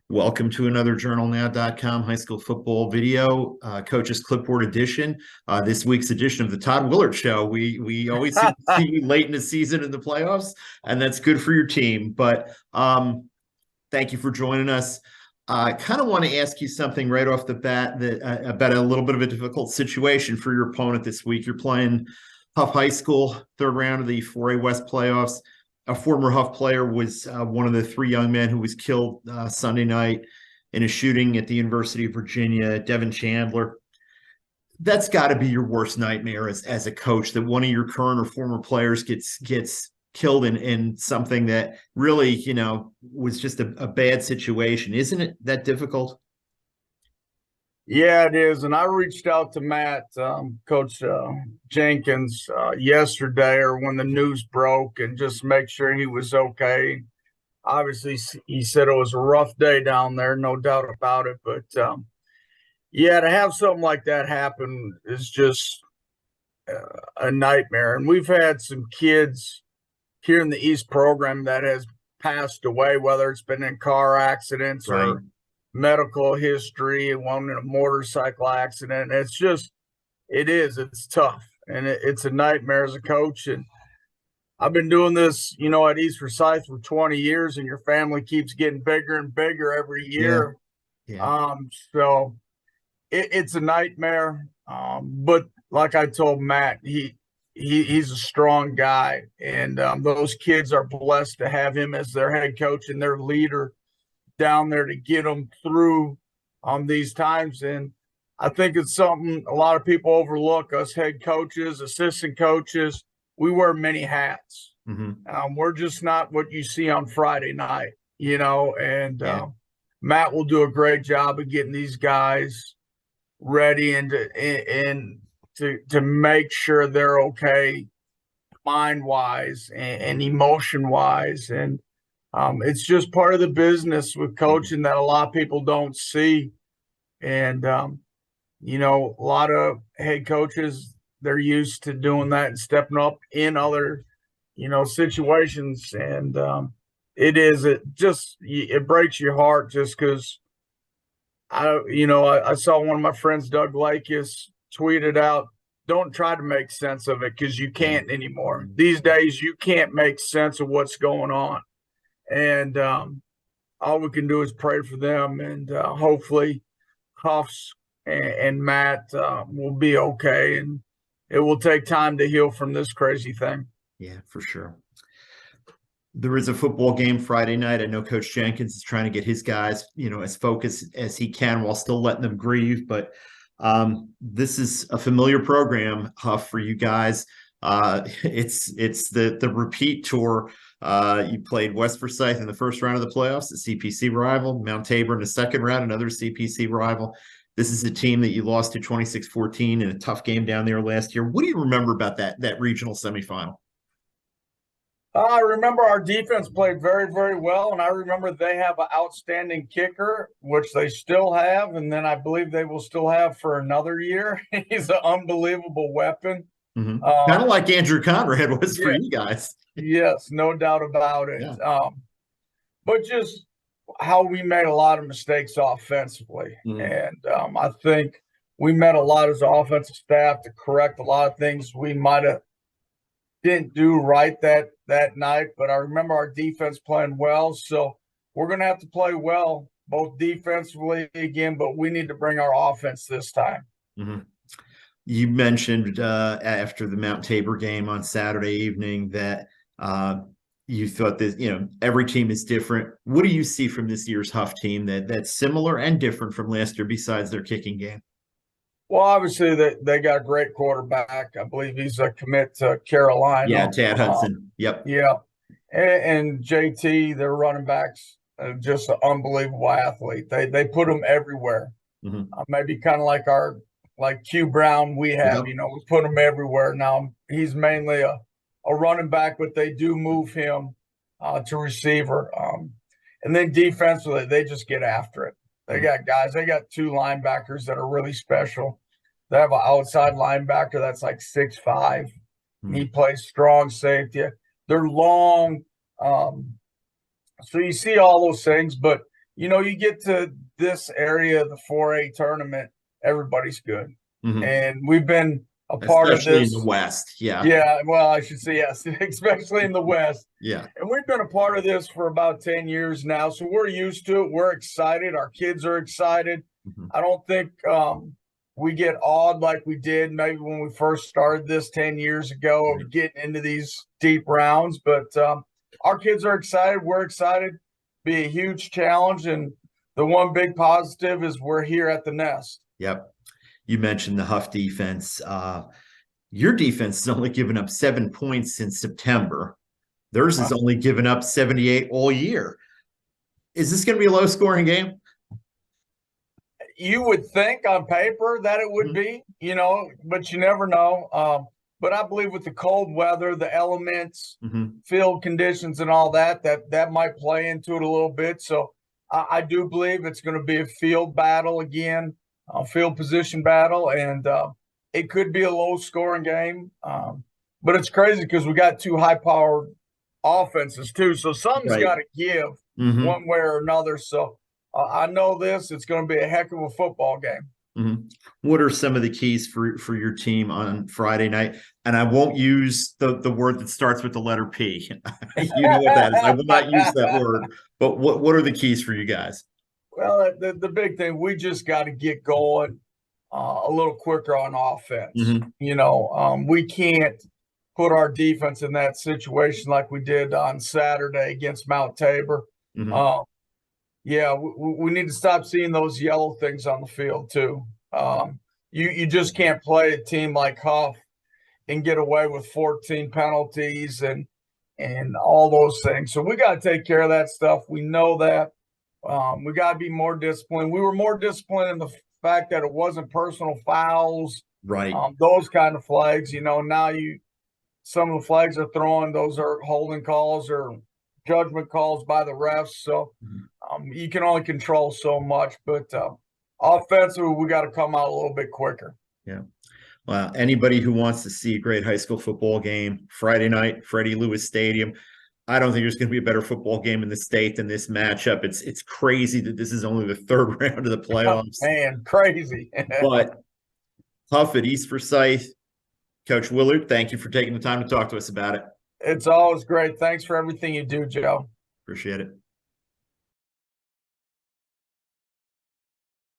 Welcome to another journalnow.com high school football video, coach's clipboard edition. This week's edition of the Todd Willert Show. We always see you late in the season in the playoffs, and that's good for your team. But thank you for joining us. I kind of want to ask you something right off the bat that about a little bit of a difficult situation for your opponent this week. You're playing Hough High School, third round of the 4A West playoffs. A former Hough player was one of the three young men who was killed Sunday night in a shooting at the University of Virginia, Devin Chandler. That's got to be your worst nightmare as a coach, that one of your current or former players gets killed in something that really, was just a bad situation. Isn't it that difficult? Yeah, it is. And I reached out to Matt, Coach Jenkins, yesterday or when the news broke, and just make sure he was okay. Obviously, he said it was a rough day down there, no doubt about it. But yeah, to have something like that happen is just a nightmare. And we've had some kids here in the East program that has passed away, whether it's been in car accidents Right. or medical history, one in a motorcycle accident. It's tough, and it's a nightmare as a coach. And I've been doing this, at East Forsyth for 20 years, and your family keeps getting bigger and bigger every year. Yeah. So it's a nightmare. But like I told Matt, he's a strong guy, and those kids are blessed to have him as their head coach and their leader down there to get them through these times. And I think it's something a lot of people overlook. Us head coaches, assistant coaches, we wear many hats. Mm-hmm. We're just not what you see on Friday night, and Yeah. Matt will do a great job of getting these guys ready and to make sure they're okay mind wise and emotion wise. And it's just part of the business with coaching that a lot of people don't see. And, a lot of head coaches, they're used to doing that and stepping up in other, situations. And it breaks your heart just because I saw one of my friends, Doug Lakis, tweeted out, "Don't try to make sense of it because you can't anymore. These days, you can't make sense of what's going on." And all we can do is pray for them, and hopefully Huffs and Matt will be okay, and it will take time to heal from this crazy thing. Yeah, for sure. There is a football game Friday night. I know Coach Jenkins is trying to get his guys, as focused as he can while still letting them grieve. But this is a familiar program, Huff, for you guys. It's the repeat tour. You played West Forsyth in the first round of the playoffs, a CPC rival, Mount Tabor in the second round, another CPC rival. This is a team that you lost to 26-14 in a tough game down there last year. What do you remember about that regional semifinal? I remember our defense played very, very well, and I remember they have an outstanding kicker, which they still have, and then I believe they will still have for another year. He's an unbelievable weapon. Mm-hmm. Kind of like Andrew Conrad was for you guys. Yes, no doubt about it. Yeah. But just how we made a lot of mistakes offensively. And I think we met a lot as offensive staff to correct a lot of things we might have didn't do right that night. But I remember our defense playing well. So we're going to have to play well, both defensively again, but we need to bring our offense this time. Mm-hmm. You mentioned after the Mount Tabor game on Saturday evening that you thought that, every team is different. What do you see from this year's Hough team that's similar and different from last year besides their kicking game? Well, obviously they got a great quarterback. I believe he's a commit to Carolina. Yeah, Tad Hudson. Yep. Yeah. And JT, their running backs, just an unbelievable athlete. They put them everywhere. Mm-hmm. Maybe kind of like Q Brown we have, we put him everywhere. Now he's mainly a running back, but they do move him to receiver. And then defensively, they just get after it. They got two linebackers that are really special. They have an outside linebacker that's like 6'5". Mm-hmm. He plays strong safety. They're long. So you see all those things, but you get to this area of the 4A tournament, everybody's good. Mhm. And we've been a part of Especially in this. the West. Yeah. Yeah, well, I should say yes, especially in the West. Yeah. And we've been a part of this for about 10 years now. So we're used to it. We're excited. Our kids are excited. Mhm. I don't think we get awed like we did maybe when we first started this 10 years ago of getting into these deep rounds. But our kids are excited. We're excited. Be a huge challenge. And the one big positive is we're here at the Nest. Yep. You mentioned the Hough defense. Your defense has only given up 7 points since September. Theirs has only given up 78 all year. Is this going to be a low scoring game? You would think on paper that it would be, but you never know. But I believe with the cold weather, the elements, field conditions, and all that might play into it a little bit. So I do believe it's going to be a field battle again, a field position battle, and it could be a low scoring game. But it's crazy because we got two high powered offenses too. So something's got to give one way or another. So I know it's going to be a heck of a football game. What are some of the keys for your team on Friday night? And I won't use the word that starts with the letter P. You know what that is. I will not use that word. But what are the keys for you guys? Well, the big thing, we just got to get going a little quicker on offense. We can't put our defense in that situation like we did on Saturday against Mount Tabor. Yeah, we need to stop seeing those yellow things on the field too. You just can't play a team like Hough and get away with 14 penalties and all those things. So we got to take care of that stuff. We know that. We got to be more disciplined. We were more disciplined in the fact that it wasn't personal fouls, right? Those kind of flags. Now some of the flags are throwing. Those are holding calls or judgment calls by the refs. So you can only control so much, but offensively, we got to come out a little bit quicker. Yeah. Well, anybody who wants to see a great high school football game Friday night, Freddie Lewis Stadium. I don't think there's going to be a better football game in the state than this matchup. It's crazy that this is only the third round of the playoffs. Oh, man, crazy. But Hough at East Forsyth, Coach Willert, thank you for taking the time to talk to us about it. It's always great. Thanks for everything you do, Joe. Appreciate it.